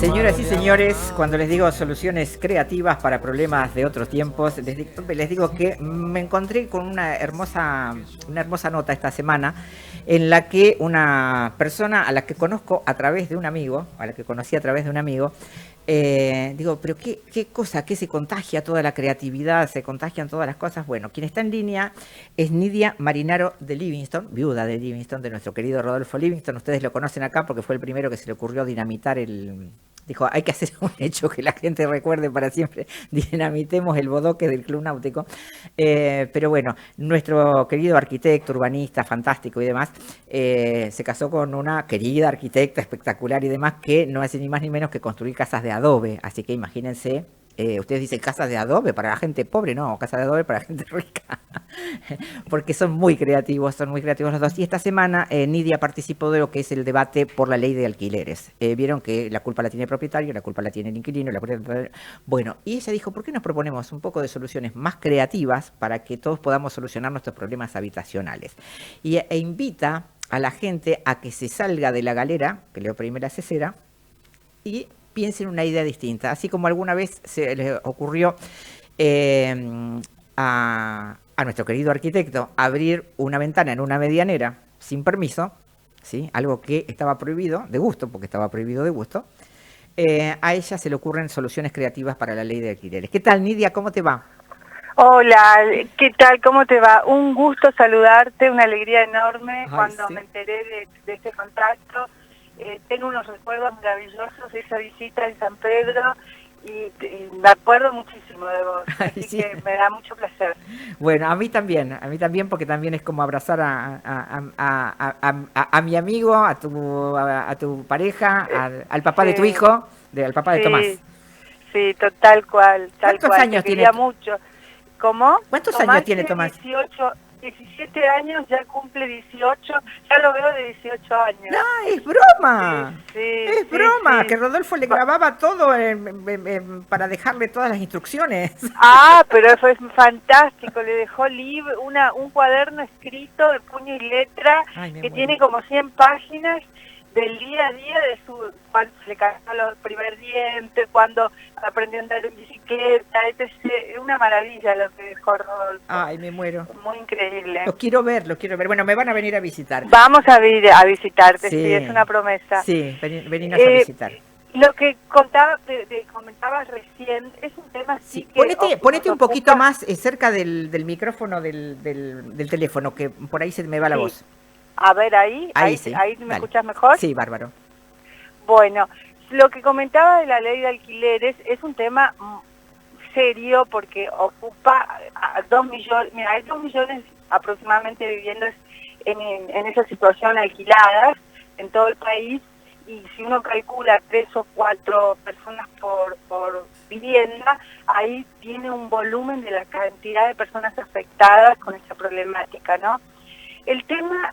Señoras y señores, cuando les digo soluciones creativas para problemas de otros tiempos, les digo que me encontré con una hermosa nota esta semana en la que una persona a la que conozco a través de un amigo, a la que conocí a través de un amigo, digo, pero qué cosa, qué se contagia toda la creatividad, se contagian todas las cosas. Bueno, quien está en línea es Nidia Marinaro de Livingston, viuda de Livingston, de nuestro querido Rodolfo Livingston. Ustedes lo conocen acá porque fue el primero que se le ocurrió dinamitar el... Dijo, hay que hacer un hecho que la gente recuerde para siempre. Dinamitemos el bodoque del Club Náutico. Pero bueno, nuestro querido arquitecto, urbanista, fantástico y demás, se casó con una querida arquitecta espectacular y demás, que no hace ni más ni menos que construir casas de adobe. Así que imagínense, ustedes dicen casas de adobe para la gente pobre, no, casas de adobe para la gente rica. Porque son muy creativos los dos. Y esta semana Nidia participó de lo que es el debate por la ley de alquileres. Vieron que la culpa la tiene el propietario, la culpa la tiene el inquilino, bueno, y ella dijo, ¿por qué nos proponemos un poco de soluciones más creativas para que todos podamos solucionar nuestros problemas habitacionales? E invita a la gente a que se salga de la galera, que le oprime la cesera, y piense en una idea distinta. Así como alguna vez se les ocurrió a nuestro querido arquitecto abrir una ventana en una medianera sin permiso, ¿sí? Algo que estaba prohibido de gusto, porque estaba prohibido de gusto. A ella se le ocurren soluciones creativas para la ley de alquileres. ¿Qué tal, Nidia? ¿Cómo te va? Hola, ¿qué tal? ¿Cómo te va? Un gusto saludarte, una alegría enorme. Cuando Sí. me enteré de este contacto. Tengo unos recuerdos maravillosos de esa visita en San Pedro y me acuerdo muchísimo de vos, así Sí. que me da mucho placer. Bueno, a mí también, porque también es como abrazar a mi amigo, a tu pareja, al papá de tu Sí, hijo, al papá de Tomás. sí, sí, tal ¿Cuántos cual, te años tiene? quería mucho. ¿Cómo? ¿Cuántos años Tomás tiene tiene Tomás? 17 años, ya cumple 18, ya lo veo de 18 No, años. es Sí, broma. sí, Es sí, broma, que sí. Rodolfo le grababa todo para dejarle todas las instrucciones. Ah, pero fue fantástico, le dejó un cuaderno escrito de puño y letra Ay, me que muero. tiene como 100 páginas del día a día de cuando se le cayó los primer dientes, cuando aprendió a andar en bicicleta, etc. Una maravilla lo que dejó Rodolfo, Ay, me muero. muy increíble. Los quiero ver, los quiero ver. Bueno, me van a venir a visitar. Vamos a visitarte, sí, es Sí, una promesa. sí, veninos a Eh, visitar. lo que comentabas recién es un tema así Sí, que nos ponete un poquito ocupa. más cerca del micrófono del teléfono, que por ahí se me va la Sí, voz. a ver Ahí sí, ahí me dale. escuchas mejor. Sí, bárbaro. Bueno, lo que comentaba de la ley de alquileres es un tema serio porque ocupa a 2 millones, mira, hay 2 millones aproximadamente de viviendas en esa situación alquiladas en todo el país, y si uno calcula 3 o 4 personas por vivienda, ahí tiene un volumen de la cantidad de personas afectadas con esta problemática, ¿no? El tema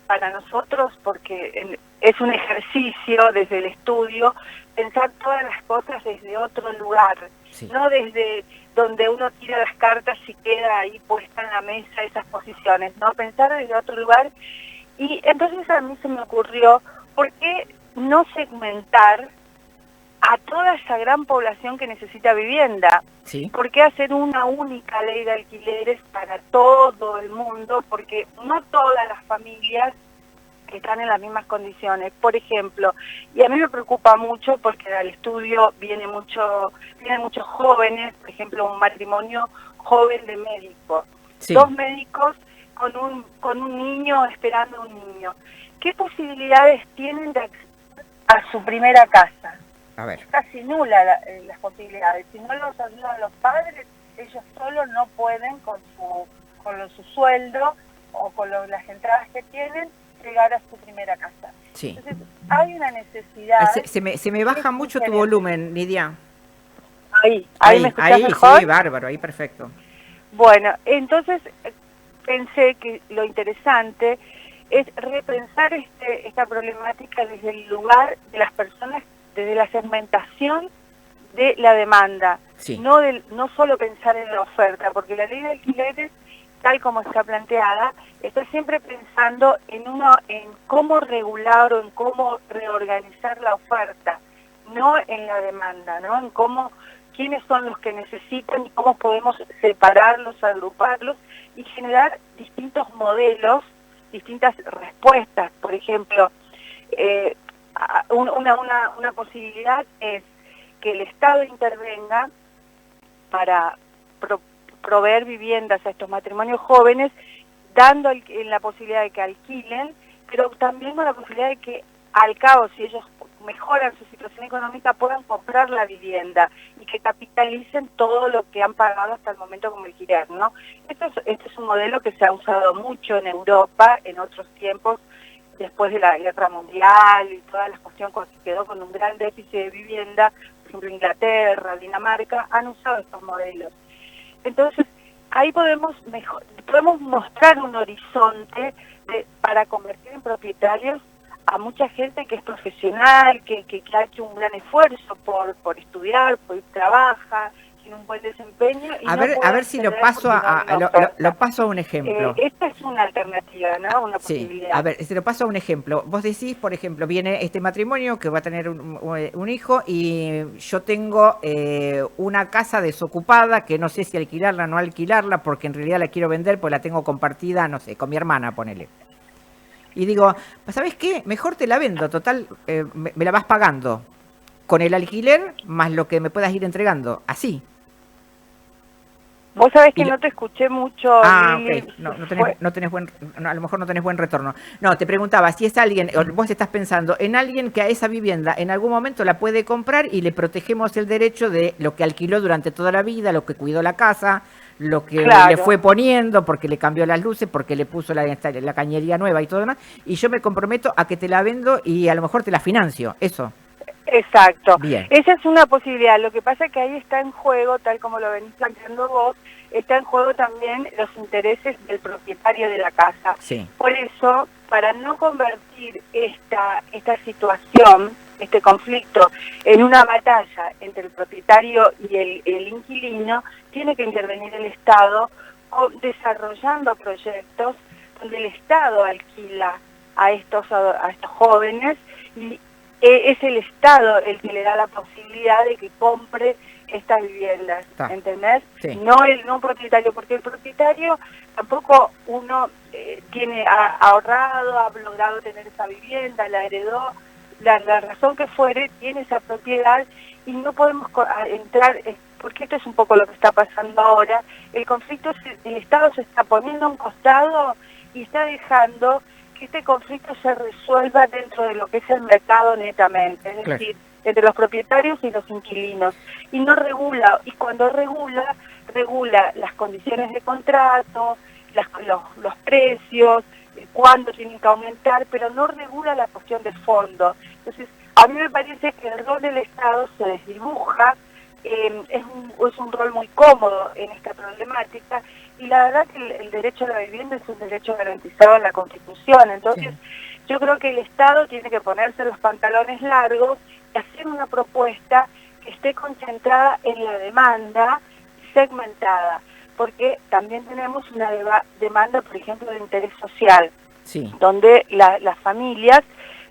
para nosotros, porque es un ejercicio desde el estudio, pensar todas las cosas desde otro lugar, Sí. no desde donde uno tira las cartas y queda ahí puesta en la mesa esas posiciones, no, pensar desde otro lugar. Y entonces a mí se me ocurrió, ¿por qué no segmentar a toda esa gran población que necesita vivienda? Sí. ¿Por qué hacer una única ley de alquileres para todo el mundo? Porque no todas las familias están en las mismas condiciones. Por ejemplo, y a mí me preocupa mucho porque al estudio vienen muchos jóvenes, por ejemplo, un matrimonio joven de médicos, Sí. 2 médicos con un niño esperando un niño. ¿Qué posibilidades tienen de acceder a su primera casa? A ver. Es casi nula las posibilidades. Si no los ayudan los padres, ellos solos no pueden con su sueldo o con las entradas que tienen llegar a su primera casa. Sí. Entonces hay una necesidad. Se me baja mucho tu volumen, Nidia. Ahí me escuchás mejor. Sí, bárbaro, ahí perfecto. Bueno, entonces pensé que lo interesante es repensar esta problemática desde el lugar de las personas, desde la segmentación de la demanda, Sí. no solo pensar en la oferta, porque la ley de alquileres, tal como está planteada, está siempre pensando en cómo regular o en cómo reorganizar la oferta, no en la demanda, ¿no? En cómo, quiénes son los que necesitan y cómo podemos separarlos, agruparlos y generar distintos modelos, distintas respuestas. Por ejemplo, una posibilidad es que el Estado intervenga para proveer viviendas a estos matrimonios jóvenes, dando la posibilidad de que alquilen, pero también con la posibilidad de que al cabo, si ellos mejoran su situación económica, puedan comprar la vivienda y que capitalicen todo lo que han pagado hasta el momento como alquiler, ¿no? Este es un modelo que se ha usado mucho en Europa en otros tiempos, después de la Guerra Mundial y toda la cuestión que quedó con un gran déficit de vivienda. Por ejemplo, Inglaterra, Dinamarca, han usado estos modelos. Entonces, ahí podemos mostrar un horizonte para convertir en propietarios a mucha gente que es profesional, que ha hecho un gran esfuerzo por estudiar, por trabajar, tiene un buen desempeño. Y a ver si lo paso lo paso a un ejemplo. Esta es una alternativa, ¿no? Una posibilidad. A ver, se lo paso a un ejemplo. Vos decís, por ejemplo, viene este matrimonio que va a tener un hijo y yo tengo una casa desocupada que no sé si alquilarla o no alquilarla porque en realidad la quiero vender porque la tengo compartida, no sé, con mi hermana, ponele. Y digo, ¿sabes qué? Mejor te la vendo, total, me la vas pagando con el alquiler más lo que me puedas ir entregando, así. Vos sabés que no te escuché mucho. Ok. No tenés a lo mejor no tenés buen retorno. No, te preguntaba si es alguien, o vos estás pensando en alguien que a esa vivienda en algún momento la puede comprar y le protegemos el derecho de lo que alquiló durante toda la vida, lo que cuidó la casa, lo que le fue poniendo, porque le cambió las luces, porque le puso la cañería nueva y todo demás, y yo me comprometo a que te la vendo y a lo mejor te la financio, eso. Exacto. Bien. Esa es una posibilidad. Lo que pasa es que ahí está en juego, tal como lo venís planteando vos, está en juego también los intereses del propietario de la casa. Sí. Por eso, para no convertir esta situación, este conflicto, en una batalla entre el propietario y el inquilino, tiene que intervenir el Estado desarrollando proyectos donde el Estado alquila a estos jóvenes y es el Estado el que le da la posibilidad de que compre estas viviendas, ¿entendés? Sí. No un propietario, porque el propietario tampoco uno ha ahorrado, ha logrado tener esa vivienda, la heredó, la razón que fuere, tiene esa propiedad y no podemos entrar, porque esto es un poco lo que está pasando ahora, el conflicto, el Estado se está poniendo a un costado y está dejando que este conflicto se resuelva dentro de lo que es el mercado netamente, es decir, entre los propietarios y los inquilinos, y no regula, y cuando regula las condiciones de contrato, los precios, cuándo tienen que aumentar, pero no regula la cuestión de fondo. Entonces, a mí me parece que el rol del Estado se desdibuja, es un rol muy cómodo en esta problemática, y la verdad que el derecho a la vivienda es un derecho garantizado en la Constitución. Entonces, yo creo que el Estado tiene que ponerse los pantalones largos y hacer una propuesta que esté concentrada en la demanda segmentada, porque también tenemos una demanda, por ejemplo, de interés social, donde las familias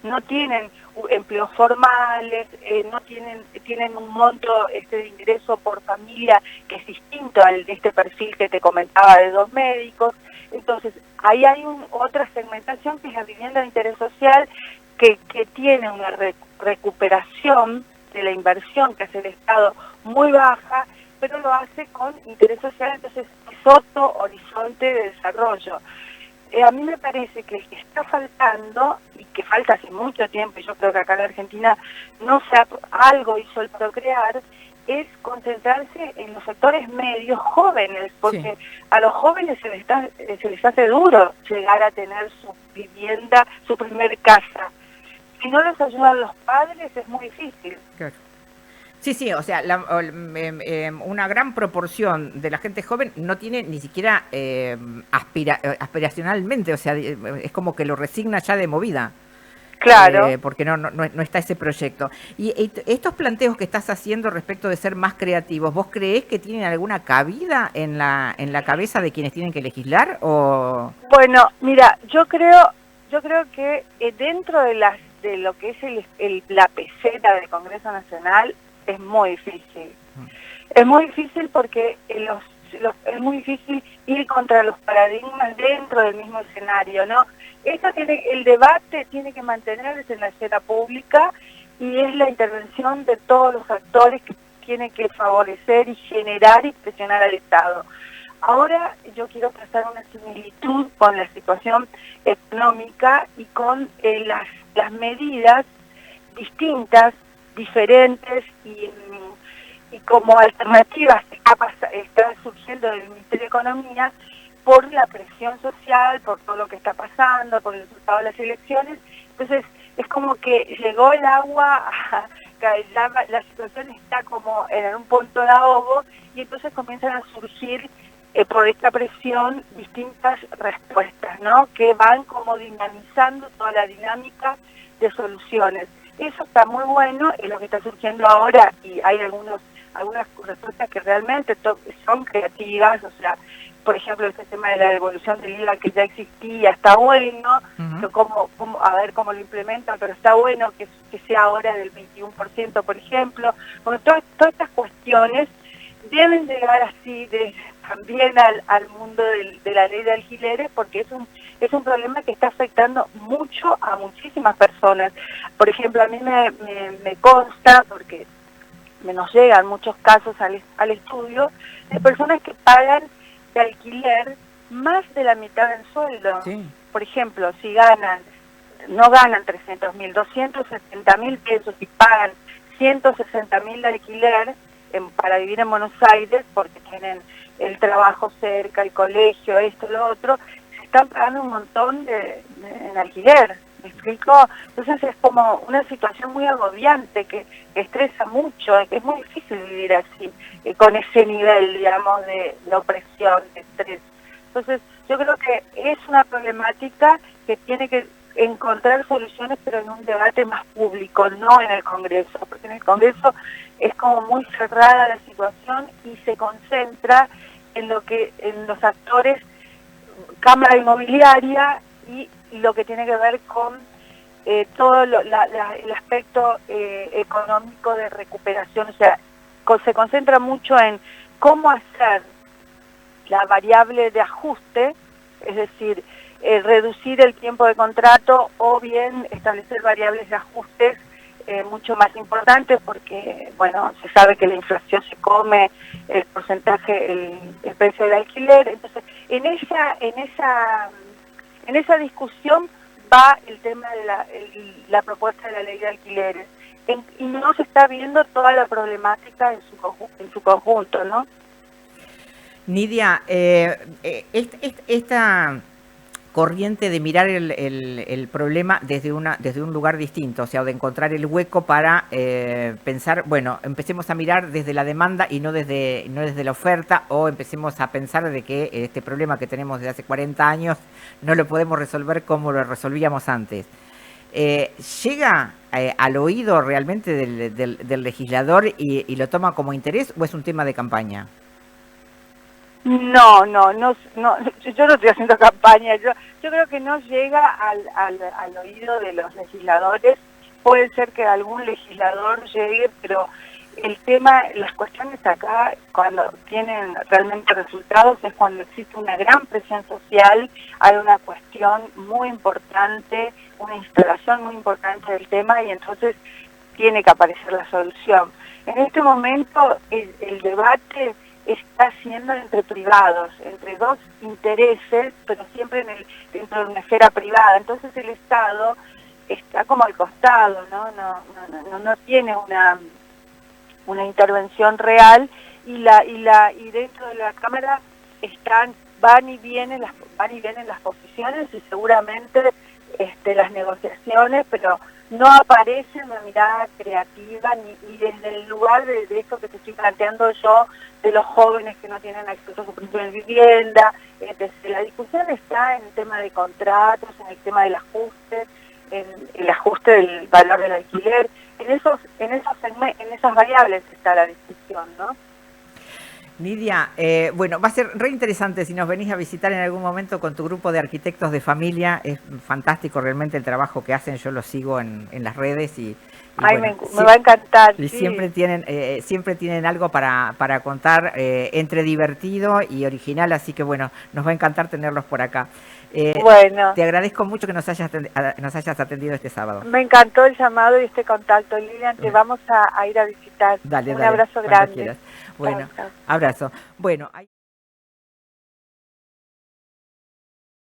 no tienen empleos formales, no tienen un monto de ingreso por familia que es distinto al de este perfil que te comentaba de 2 médicos. Entonces, ahí hay otra segmentación que es la vivienda de interés social, que tiene una recuperación de la inversión que hace el Estado muy baja, pero lo hace con interés social, entonces es otro horizonte de desarrollo. A mí me parece que el que está faltando, y que falta hace mucho tiempo, y yo creo que acá en la Argentina algo hizo el Procrear, es concentrarse en los sectores medios jóvenes, porque a los jóvenes se les hace duro llegar a tener su vivienda, su primer casa. Si no los ayudan los padres es muy difícil. Claro. Sí, o sea, una gran proporción de la gente joven no tiene ni siquiera aspiracionalmente, o sea, es como que lo resigna ya de movida. Claro. Porque no está ese proyecto. Y estos planteos que estás haciendo respecto de ser más creativos, ¿vos creés que tienen alguna cabida en la cabeza de quienes tienen que legislar? O... Bueno, mira, yo creo que dentro de de lo que es la pecera del Congreso Nacional es muy difícil. Es muy difícil porque es muy difícil ir contra los paradigmas dentro del mismo escenario, ¿no? El debate tiene que mantenerse en la escena pública y es la intervención de todos los actores que tienen que favorecer y generar y presionar al Estado. Ahora yo quiero trazar una similitud con la situación económica y con las medidas distintas, diferentes y como alternativas que está surgiendo del Ministerio de Economía por la presión social, por todo lo que está pasando, por el resultado de las elecciones. Entonces es como que llegó el agua, la situación está como en un punto de ahogo y entonces comienzan a surgir por esta presión distintas respuestas, ¿no? Que van como dinamizando toda la dinámica de soluciones. Eso está muy bueno, es lo que está surgiendo ahora y hay algunas respuestas que realmente son creativas, o sea, por ejemplo, este tema de la devolución del IVA que ya existía, está bueno, a ver cómo lo implementan, pero está bueno que sea ahora del 21%, por ejemplo. Bueno, todas estas cuestiones deben llegar así también al mundo de la ley de alquileres, porque es un problema que está afectando mucho a muchísimas personas. Por ejemplo, a mí me consta, porque nos llegan muchos casos al estudio, de personas que pagan de alquiler más de la mitad del sueldo. Sí. Por ejemplo, si no ganan 300.000, 270.000 pesos y pagan 160.000 de alquiler para vivir en Buenos Aires, porque tienen el trabajo cerca, el colegio, esto, lo otro, se están pagando un montón en alquiler. ¿Me explico? Entonces es como una situación muy agobiante que estresa mucho, que es muy difícil vivir así, con ese nivel, digamos, de opresión, de estrés. Entonces yo creo que es una problemática que tiene que encontrar soluciones, pero en un debate más público, no en el Congreso, porque en el Congreso es como muy cerrada la situación y se concentra en los actores, Cámara Inmobiliaria y lo que tiene que ver con todo el aspecto económico de recuperación. O sea, se concentra mucho en cómo hacer la variable de ajuste, es decir, reducir el tiempo de contrato o bien establecer variables de ajustes mucho más importantes, porque, bueno, se sabe que la inflación se come el porcentaje, el precio del alquiler. Entonces, en esa discusión va el tema de la propuesta de la ley de alquileres. Y no se está viendo toda la problemática en su conjunto, ¿no? Nidia, esta corriente de mirar el problema desde un lugar distinto, o sea, de encontrar el hueco para pensar, bueno, empecemos a mirar desde la demanda y no desde la oferta, o empecemos a pensar de que este problema que tenemos desde hace 40 años no lo podemos resolver como lo resolvíamos antes. ¿Llega al oído realmente del legislador y lo toma como interés, o es un tema de campaña? No, yo no estoy haciendo campaña, yo creo que no llega al oído de los legisladores. Puede ser que algún legislador llegue, pero el tema, las cuestiones acá, cuando tienen realmente resultados, es cuando existe una gran presión social, hay una cuestión muy importante, una instalación muy importante del tema, y entonces tiene que aparecer la solución. En este momento el debate está siendo entre privados, entre dos intereses, pero siempre dentro de una esfera privada. Entonces el Estado está como al costado, no tiene una intervención real, y dentro de la Cámara van y vienen las posiciones y seguramente las negociaciones, pero no aparece una mirada creativa ni desde el lugar de esto que te estoy planteando yo, de los jóvenes que no tienen acceso a su primera vivienda. La discusión está en el tema de contratos, en el tema del ajuste, en el ajuste del valor del alquiler. En esas variables está la discusión, ¿no? Nidia, bueno, va a ser re interesante si nos venís a visitar en algún momento con tu grupo de arquitectos de familia. Es fantástico realmente el trabajo que hacen, yo lo sigo en las redes y Ay, bueno, me va a encantar, y sí. siempre tienen algo para contar entre divertido y original, así que bueno, nos va a encantar tenerlos por acá. Bueno. Te agradezco mucho que nos hayas atendido este sábado. Me encantó el llamado y este contacto, Lilian, te vamos a ir a visitar. Dale, Un dale, abrazo cuando grande. quieras. Bueno, Chao, chao. abrazo. Bueno,